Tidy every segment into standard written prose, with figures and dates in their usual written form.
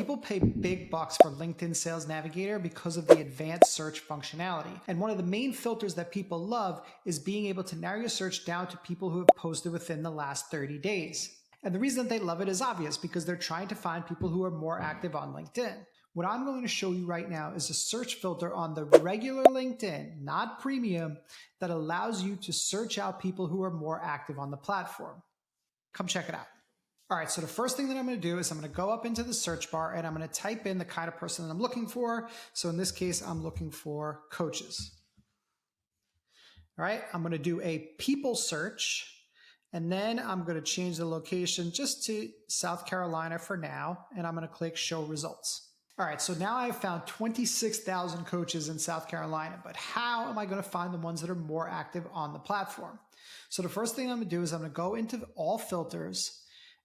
people pay big bucks for LinkedIn Sales Navigator because of the advanced search functionality. And one of the main filters that people love is being able to narrow your search down to people who have posted within the last 30 days. And the reason that they love it is obvious, because they're trying to find people who are more active on LinkedIn. What I'm going to show you right now is a search filter on the regular LinkedIn, not premium, that allows you to search out people who are more active on the platform. Come check it out. All right, so the first thing that I'm going to do is I'm going to go up into the search bar and I'm going to type in the kind of person that I'm looking for. So in this case, I'm looking for coaches. All right, I'm going to do a people search, and then I'm going to change the location just to South Carolina for now, and I'm going to click show results. All right, so now I've found 26,000 coaches in South Carolina, but how am I going to find the ones that are more active on the platform? So the first thing I'm going to do is I'm going to go into all filters,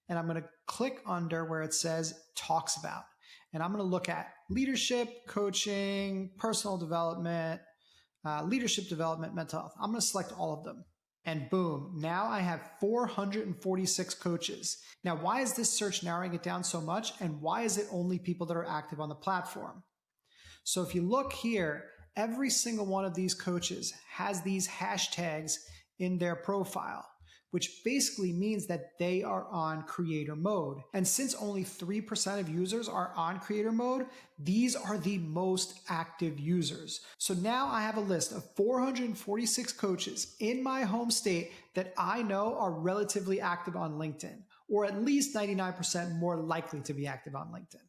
and I'm going to click under where it says talks about. And I'm going to look at leadership, coaching, personal development, leadership development, mental health. I'm going to select all of them. And boom, now I have 446 coaches. Now, why is this search narrowing it down so much? And why is it only people that are active on the platform? So if you look here, every single one of these coaches has these hashtags in their profile, which basically means that they are on creator mode. And since only 3% of users are on creator mode, these are the most active users. So now I have a list of 446 coaches in my home state that I know are relatively active on LinkedIn, or at least 99% more likely to be active on LinkedIn.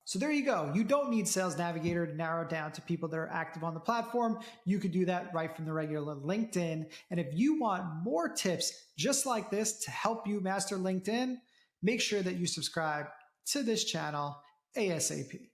So there you go. You don't need Sales Navigator to narrow down to people that are active on the platform. You could do that right from the regular LinkedIn. And if you want more tips just like this to help you master LinkedIn, make sure that you subscribe to this channel ASAP.